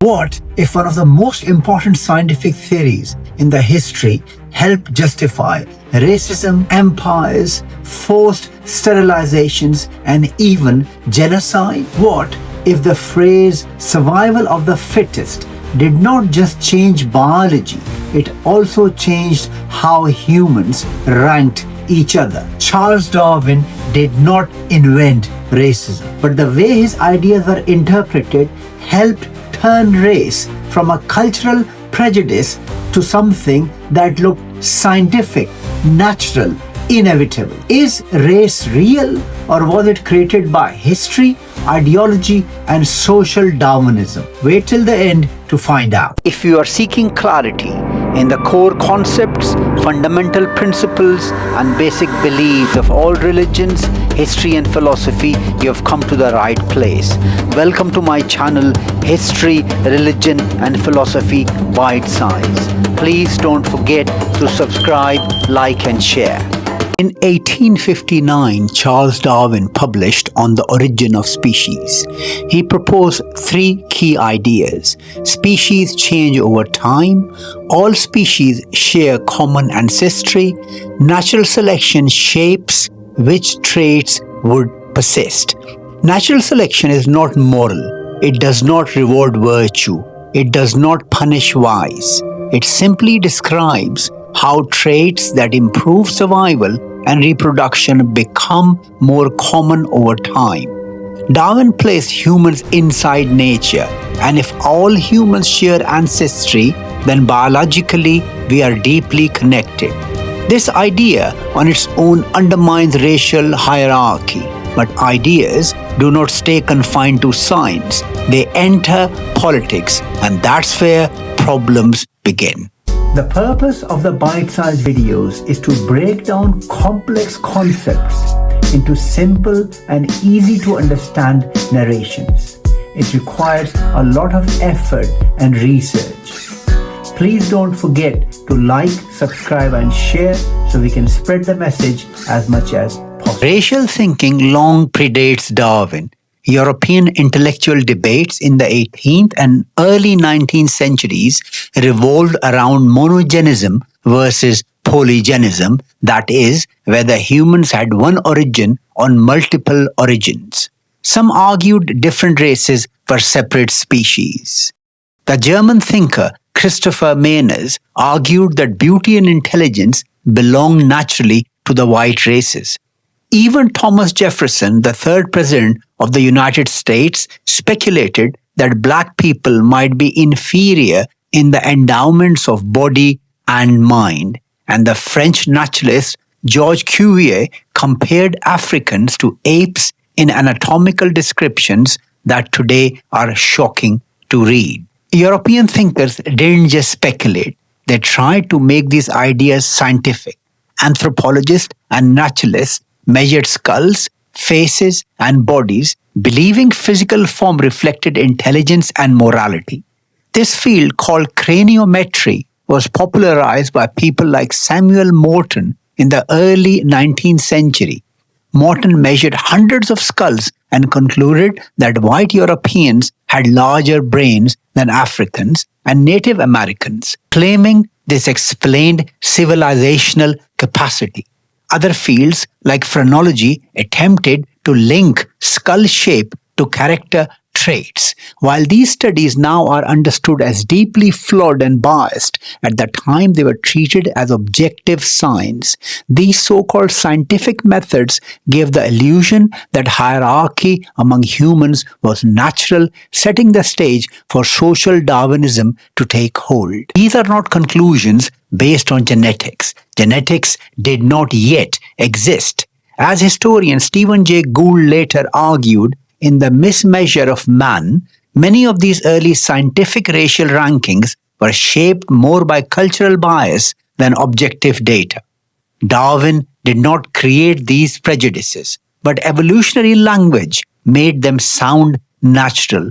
What if one of the most important scientific theories in the history helped justify racism, empires, forced sterilizations, and even genocide? What if the phrase survival of the fittest did not just change biology, it also changed how humans ranked each other? Charles Darwin did not invent racism, but the way his ideas were interpreted helped turn race from a cultural prejudice to something that looked scientific, natural, inevitable. Is race real, or was it created by history, ideology, and social Darwinism? Wait till the end to find out. If you are seeking clarity in the core concepts, fundamental principles, and basic beliefs of all religions, history, and philosophy, you have come to the right place. Welcome to my channel, History, Religion, and Philosophy Bite Size. Please don't forget to subscribe, like, and share. In 1859, Charles Darwin published On the Origin of Species. He proposed three key ideas. Species change over time. All species share common ancestry. Natural selection shapes which traits would persist. Natural selection is not moral. It does not reward virtue. It does not punish vice. It simply describes how traits that improve survival and reproduction become more common over time. Darwin placed humans inside nature, and if all humans share ancestry, then biologically we are deeply connected. This idea on its own undermines racial hierarchy, but ideas do not stay confined to science. They enter politics, and that's where problems begin. The purpose of the bite-sized videos is to break down complex concepts into simple and easy to understand narrations. It requires a lot of effort and research. Please don't forget to like, subscribe, and share so we can spread the message as much as possible. Racial thinking long predates Darwin. European intellectual debates in the 18th and early 19th centuries revolved around monogenism versus polygenism, that is, whether humans had one origin or multiple origins. Some argued different races were separate species. The German thinker Christopher Meiners argued that beauty and intelligence belong naturally to the white races. Even Thomas Jefferson, the third president of the United States, speculated that black people might be inferior in the endowments of body and mind. And the French naturalist Georges Cuvier compared Africans to apes in anatomical descriptions that today are shocking to read. European thinkers didn't just speculate, they tried to make these ideas scientific. Anthropologists and naturalists measured skulls, faces, and bodies, believing physical form reflected intelligence and morality. This field, called craniometry, was popularized by people like Samuel Morton in the early 19th century. Morton measured hundreds of skulls and concluded that white Europeans had larger brains than Africans and Native Americans, claiming this explained civilizational capacity. Other fields, like phrenology, attempted to link skull shape to character traits. While these studies now are understood as deeply flawed and biased, at the time they were treated as objective science. These so-called scientific methods gave the illusion that hierarchy among humans was natural, setting the stage for social Darwinism to take hold. These are not conclusions based on genetics. Genetics did not yet exist. As historian Stephen Jay Gould later argued, in the mismeasure of man, many of these early scientific racial rankings were shaped more by cultural bias than objective data. Darwin did not create these prejudices, but evolutionary language made them sound natural.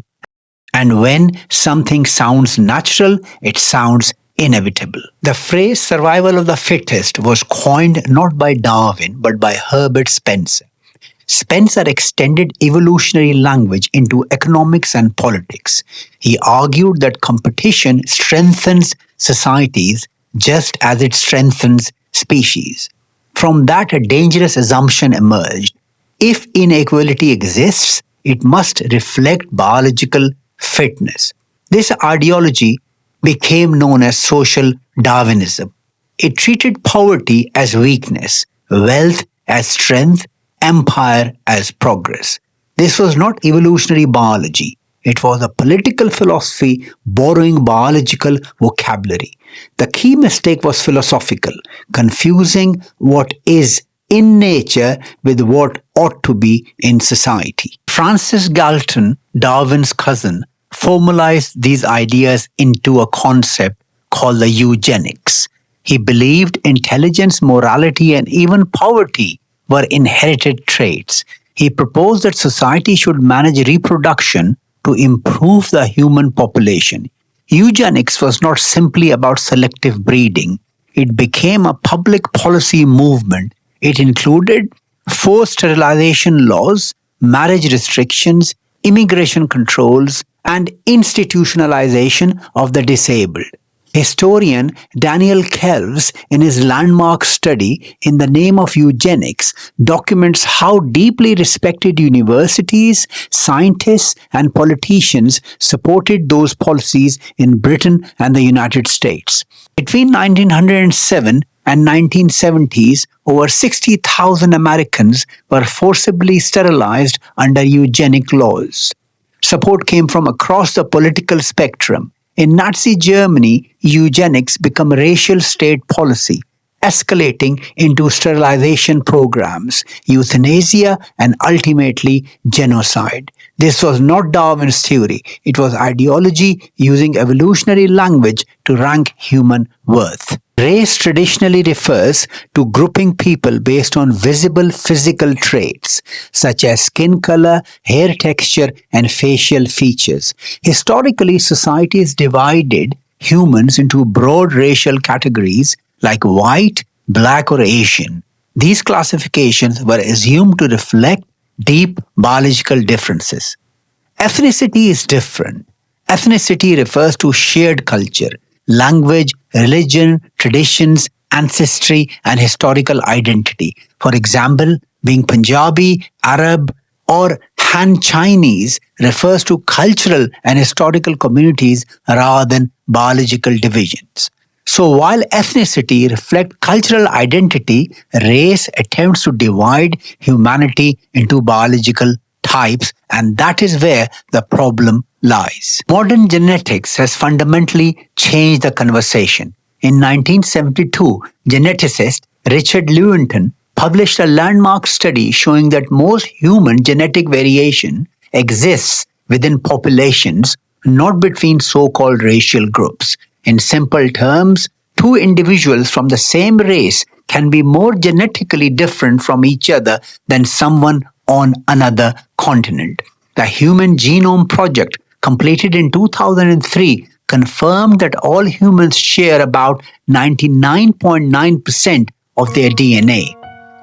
And when something sounds natural, it sounds inevitable. The phrase survival of the fittest was coined not by Darwin but by Herbert Spencer. Spencer extended evolutionary language into economics and politics. He argued that competition strengthens societies just as it strengthens species. From that, a dangerous assumption emerged. If inequality exists, it must reflect biological fitness. This ideology became known as Social Darwinism. It treated poverty as weakness, wealth as strength, empire as progress. This was not evolutionary biology. It was a political philosophy borrowing biological vocabulary. The key mistake was philosophical, confusing what is in nature with what ought to be in society. Francis Galton, Darwin's cousin, formalized these ideas into a concept called the eugenics. He believed intelligence, morality, and even poverty were inherited traits. He proposed that society should manage reproduction to improve the human population. Eugenics was not simply about selective breeding. It became a public policy movement. It included forced sterilization laws, marriage restrictions, immigration controls, and institutionalization of the disabled. Historian Daniel Kelves, in his landmark study In the Name of Eugenics, documents how deeply respected universities, scientists, and politicians supported those policies in Britain and the United States. Between 1907 and 1970s, over 60,000 Americans were forcibly sterilized under eugenic laws. Support came from across the political spectrum. In Nazi Germany, eugenics became racial state policy, escalating into sterilization programs, euthanasia, and ultimately genocide. This was not Darwin's theory. It was ideology using evolutionary language to rank human worth. Race traditionally refers to grouping people based on visible physical traits, such as skin color, hair texture, and facial features. Historically, societies divided humans into broad racial categories like white, black, or Asian. These classifications were assumed to reflect deep biological differences. Ethnicity is different. Ethnicity refers to shared culture, language, religion, traditions, ancestry, and historical identity. For example, being Punjabi, Arab, or Han Chinese refers to cultural and historical communities rather than biological divisions. So while ethnicity reflects cultural identity, race attempts to divide humanity into biological types, and that is where the problem lies. Modern genetics has fundamentally changed the conversation. In 1972, geneticist Richard Dawkins published a landmark study showing that most human genetic variation exists within populations, not between so-called racial groups. In simple terms, two individuals from the same race can be more genetically different from each other than someone on another continent. The Human Genome Project, completed in 2003, confirmed that all humans share about 99.9% of their DNA.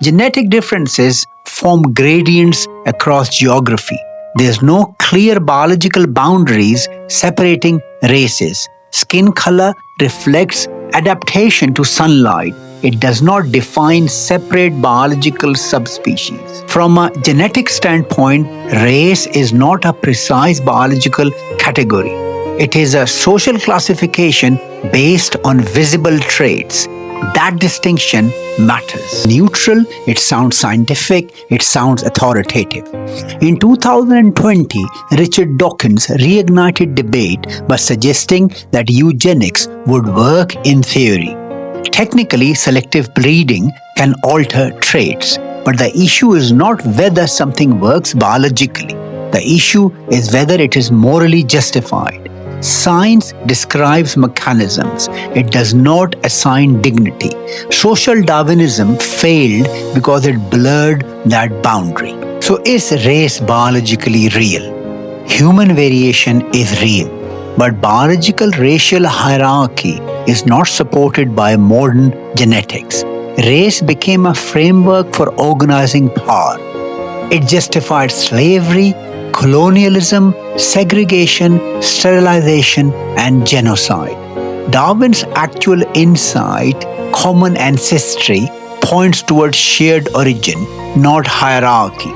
Genetic differences form gradients across geography. There's no clear biological boundaries separating races. Skin color reflects adaptation to sunlight. It does not define separate biological subspecies. From a genetic standpoint, race is not a precise biological category. It is a social classification based on visible traits. That distinction matters. Neutral, it sounds scientific, it sounds authoritative. In 2020, Richard Dawkins reignited debate by suggesting that eugenics would work in theory. Technically, selective breeding can alter traits, but the issue is not whether something works biologically. The issue is whether it is morally justified. Science describes mechanisms. It does not assign dignity. Social Darwinism failed because it blurred that boundary. So is race biologically real? Human variation is real, but biological racial hierarchy is not supported by modern genetics. Race became a framework for organizing power. It justified slavery, colonialism, segregation, sterilization, and genocide. Darwin's actual insight, common ancestry, points towards shared origin, not hierarchy.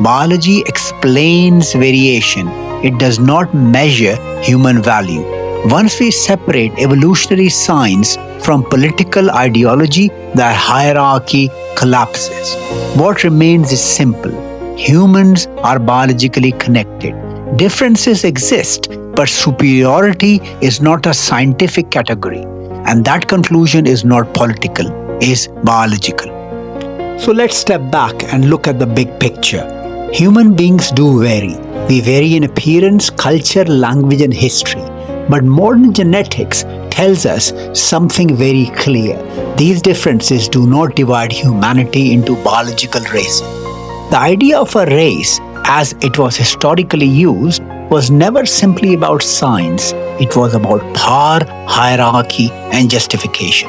Biology explains variation. It does not measure human value. Once we separate evolutionary science from political ideology, the hierarchy collapses. What remains is simple. Humans are biologically connected. Differences exist, but superiority is not a scientific category. And that conclusion is not political, is biological. So let's step back and look at the big picture. Human beings do vary. We vary in appearance, culture, language, and history. But modern genetics tells us something very clear. These differences do not divide humanity into biological races. The idea of a race, as it was historically used, was never simply about science. It was about power, hierarchy, and justification.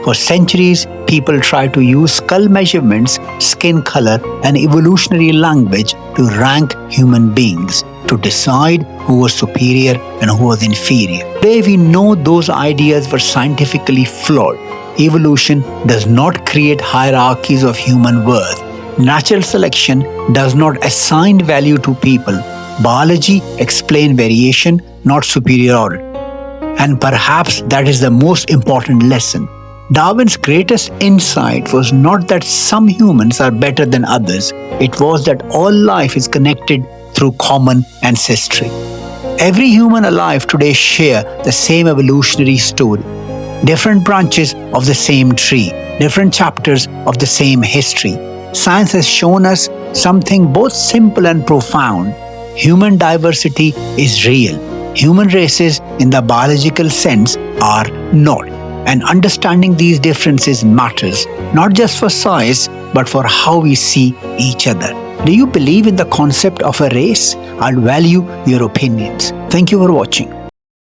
For centuries, people tried to use skull measurements, skin color, and evolutionary language to rank human beings, to decide who was superior and who was inferior. Today, we know those ideas were scientifically flawed. Evolution does not create hierarchies of human worth. Natural selection does not assign value to people. Biology explains variation, not superiority. And perhaps that is the most important lesson. Darwin's greatest insight was not that some humans are better than others. It was that all life is connected through common ancestry. Every human alive today share the same evolutionary story. Different branches of the same tree, different chapters of the same history. Science has shown us something both simple and profound. Human diversity is real. Human races in the biological sense are not. And understanding these differences matters, not just for science, but for how we see each other. Do you believe in the concept of a race? I'll value your opinions. Thank you for watching.